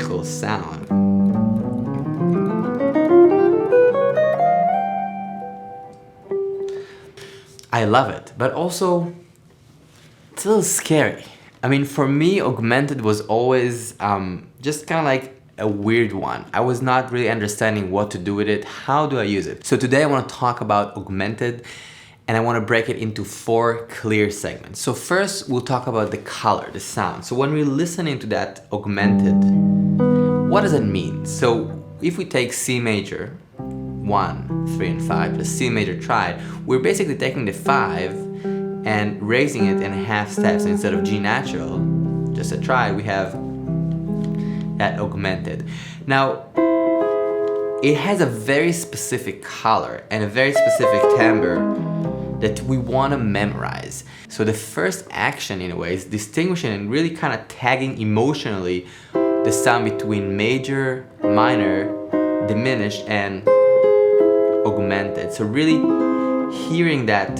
sound. I love it, but also it's a little scary. I mean, for me, augmented was always just kind of like a weird one. I was not really understanding what to do with it. How do I use it? So today I want to talk about augmented, and I want to break it into 4 clear segments. So first, we'll talk about the color, the sound. So when we're listening to that augmented, what does it mean? So if we take C major, 1, 3, and 5, the C major triad, we're basically taking the 5 and raising it in half steps. So instead of G natural, just a triad, we have that augmented. Now, it has a very specific color and a very specific timbre that we want to memorize. So the first action, in a way, is distinguishing and really kind of tagging emotionally the sound between major, minor, diminished, and augmented. So really hearing that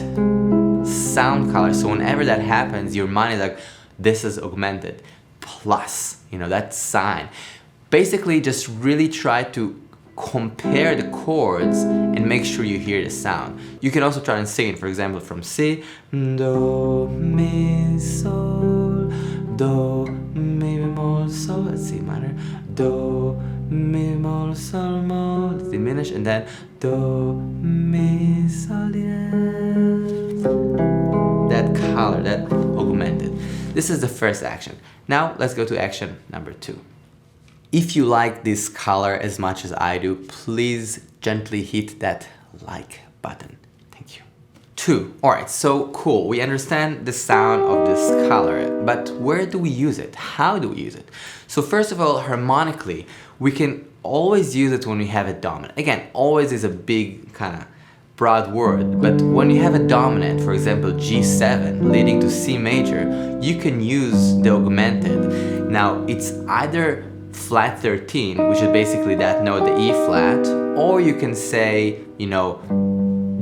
sound color. So whenever that happens, your mind is like, this is augmented. Plus, that sign. Basically, just really try to compare the chords and make sure you hear the sound. You can also try and sing it, for example, from C, Do, Mi, Sol, Do, Mi bemol, Sol, that's C minor, Do, Mi bemol, Sol, Mo, let's diminish, and then Do, Mi, Sol, that color, that augmented. This is the first action. Now let's go to action number 2. If you like this color as much as I do, please gently hit that like button. Thank you. 2. Alright, so cool. We understand the sound of this color, but where do we use it? How do we use it? So first of all, harmonically, we can always use it when we have a dominant. Again, always is a big kind of broad word, but when you have a dominant, for example G7 leading to C major, you can use the augmented. Now it's either flat 13, which is basically that note, the E flat, or you can say,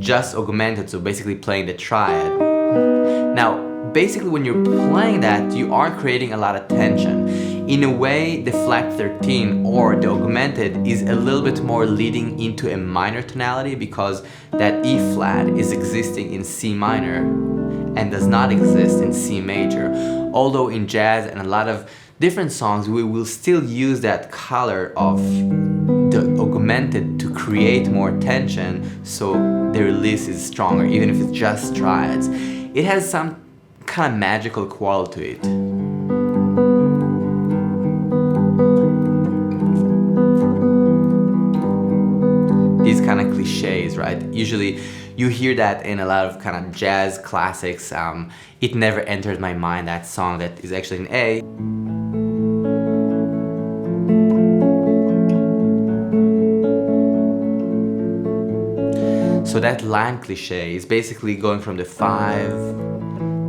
just augmented, so basically playing the triad. Now basically when you're playing that, you are creating a lot of tension. In a way, the flat 13 or the augmented is a little bit more leading into a minor tonality because that E flat is existing in C minor and does not exist in C major. Although in jazz and a lot of different songs, we will still use that color of the augmented to create more tension so the release is stronger, even if it's just triads. It has some kind of magical quality to it. These kind of cliches, right? Usually you hear that in a lot of kind of jazz classics. It never entered my mind, that song that is actually in A. So that line cliche is basically going from the 5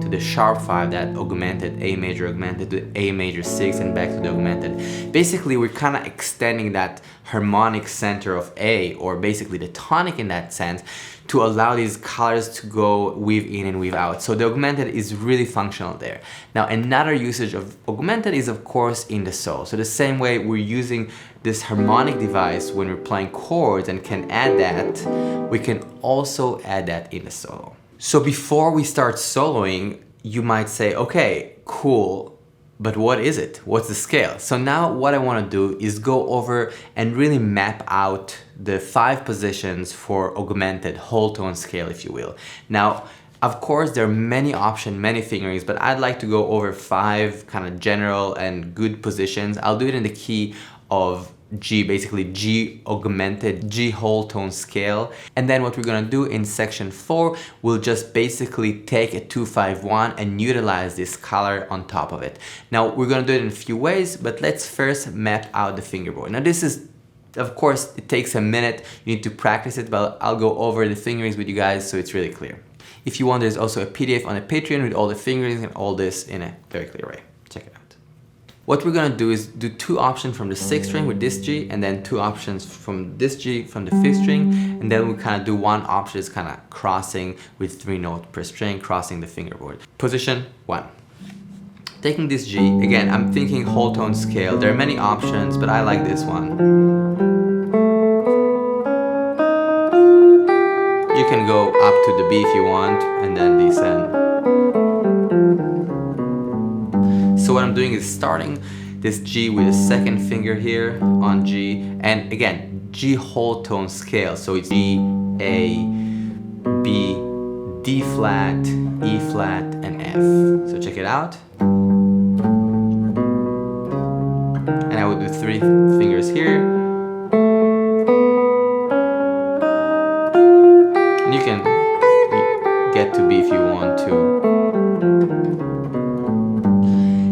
to the sharp 5, that augmented, A major augmented, to A major 6 and back to the augmented. Basically we're kind of extending that harmonic center of A, or basically the tonic in that sense, to allow these colors to go weave in and weave out. So the augmented is really functional there. Now another usage of augmented is of course in the solo. So the same way we're using this harmonic device when we're playing chords and can add that, we can also add that in the solo. So before we start soloing, you might say, okay, cool, but what is it? What's the scale? So now what I want to do is go over and really map out the 5 positions for augmented whole tone scale, if you will. Now, of course, there are many options, many fingerings, but I'd like to go over 5 kind of general and good positions. I'll do it in the key of G, basically G augmented, G whole tone scale. And then what we're gonna do in section 4, we'll just basically take a 2-5-1 and utilize this color on top of it. Now we're gonna do it in a few ways, but let's first map out the fingerboard. Now this is, of course, it takes a minute, you need to practice it, but I'll go over the fingerings with you guys so it's really clear. If you want, there's also a PDF on the Patreon with all the fingerings and all this in a very clear way. Check it out. What we're gonna do is do 2 options from the 6th string with this G, and then 2 options from this G from the 5th string, and then we kind of do 1 option is kind of crossing with 3 notes per string, crossing the fingerboard. Position 1. taking this G, again, I'm thinking whole tone scale. There are many options, but I like this one. You can go up to the B if you want, and then descend. So what I'm doing is starting this G with the second finger here on G, and again, G whole tone scale. So it's G, A, B, D flat, E flat, and F. So check it out. And I would do 3 fingers here. And you can get to B if you want to.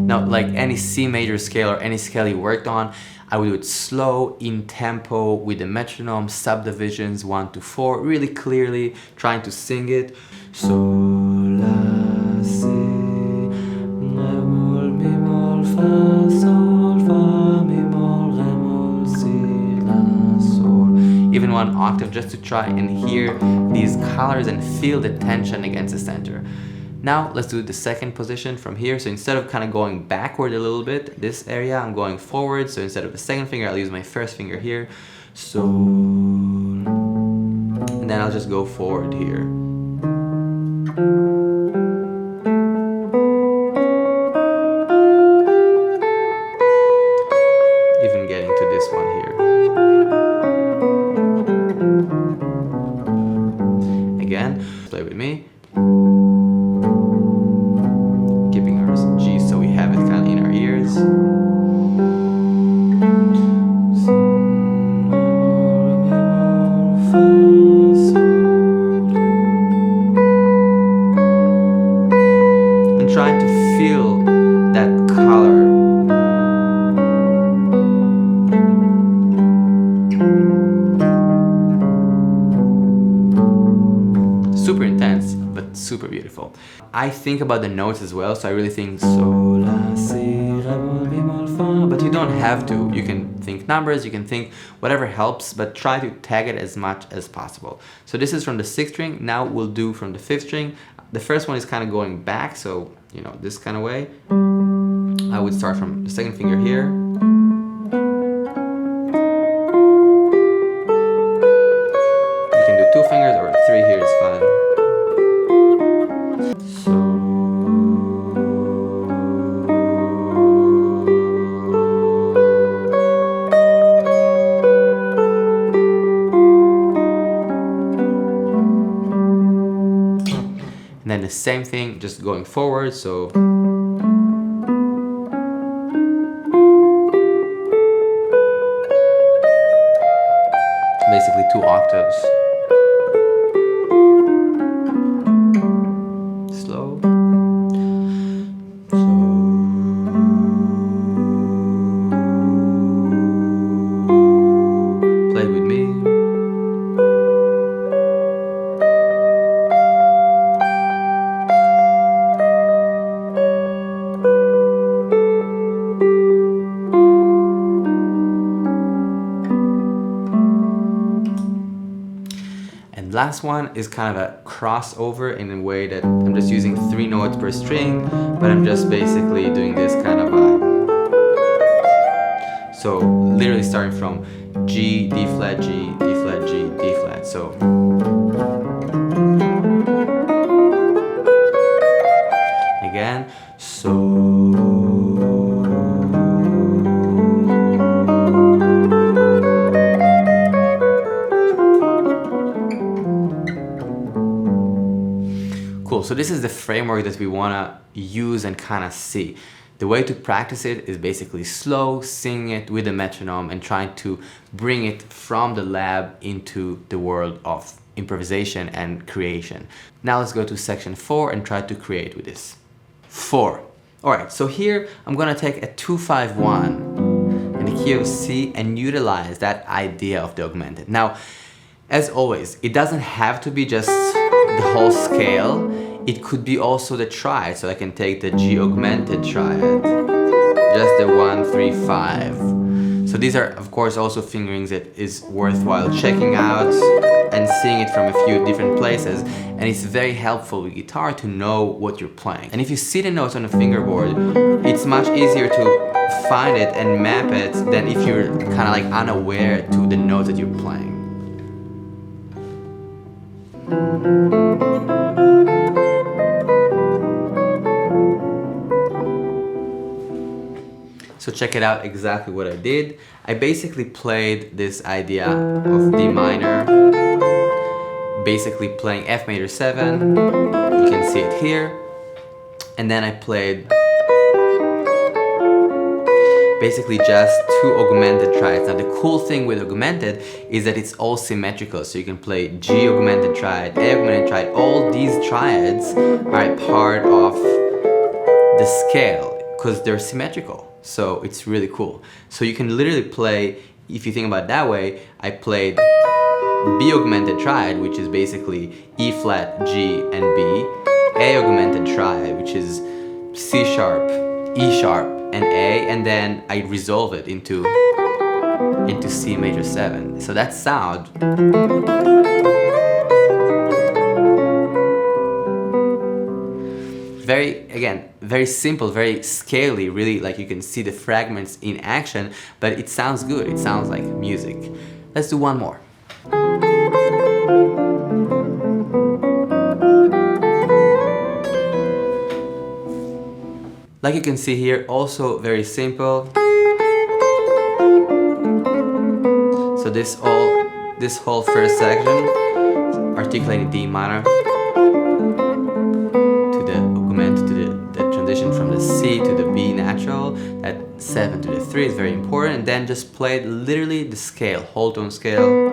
Now, like any C major scale or any scale you worked on, I would do it slow, in tempo, with the metronome, subdivisions 1 to 4, really clearly, trying to sing it. Sol, la, si, re, mol, mi, mol, fa, sol, fa, mi, mol, re, mol, si, la, sol. Even 1 octave, just to try and hear these colors and feel the tension against the center. Now let's do the second position from here. So instead of kind of going backward a little bit, this area, I'm going forward. So instead of the second finger, I'll use my first finger here. So, and then I'll just go forward here. Even getting to this one here. Again, play with me. G, so we have it kind of in our ears. And trying to feel that color. Super intense, but super beautiful. I think about the notes as well, so I really think sol, la, si, re, mol, mi, mol, fa, but you don't have to. You can think numbers, you can think whatever helps, but try to tag it as much as possible. So this is from the 6th string. Now we'll do from the 5th string. The first one is kind of going back, so you know, this kind of way. I would start from the second finger here. You can do 2 fingers or 3 here is fine. And then the same thing, just going forward, so basically 2 octaves. Slow. Play with me. Last one is kind of a crossover in a way that I'm just using 3 notes per string, but I'm just basically doing this kind of vibe. So literally starting from G, D flat, G, D flat, G, D flat. So again, so. So this is the framework that we want to use and kind of see. The way to practice it is basically slow, singing it with a metronome and trying to bring it from the lab into the world of improvisation and creation. Now let's go to section 4 and try to create with this. 4. Alright, so here I'm going to take a 2-5-1 in the key of C and utilize that idea of the augmented. Now, as always, it doesn't have to be just the whole scale. It could be also the triad, so I can take the G augmented triad, just the 1-3-5. So these are, of course, also fingerings that is worthwhile checking out and seeing it from a few different places. And it's very helpful with guitar to know what you're playing. And if you see the notes on a fingerboard, it's much easier to find it and map it than if you're kind of like unaware to the notes that you're playing. So check it out exactly what I did. I basically played this idea of D minor, basically playing F major 7, you can see it here, and then I played basically just 2 augmented triads. Now the cool thing with augmented is that it's all symmetrical, so you can play G augmented triad, A augmented triad. All these triads are a part of the scale because they're symmetrical. So it's really cool. So you can literally play, if you think about it that way, I played B augmented triad, which is basically E flat, G, and B, A augmented triad, which is C sharp, E sharp, and A, and then I resolve it into C major 7. So that sound very simple, very scaly, really, like you can see the fragments in action, but it sounds good, it sounds like music. Let's do one more. Like you can see here, also very simple. So this whole first section, articulating D minor, the transition from the C to the B natural, that 7 to the 3 is very important, and then just played literally the scale, whole tone scale,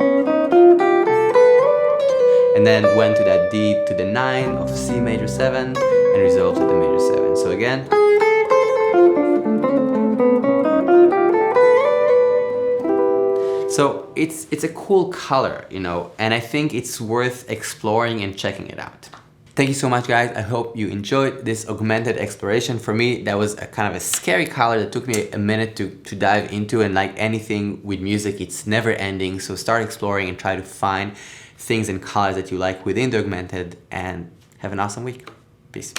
and then went to that D to the 9 of C major 7 and resolved to the major 7. So again, so it's a cool color, you know, and I think it's worth exploring and checking it out. Thank you so much, guys. I hope you enjoyed this augmented exploration. For me, that was a kind of a scary color that took me a minute to dive into, and like anything with music, it's never ending. So start exploring and try to find things and colors that you like within the augmented, and have an awesome week. Peace.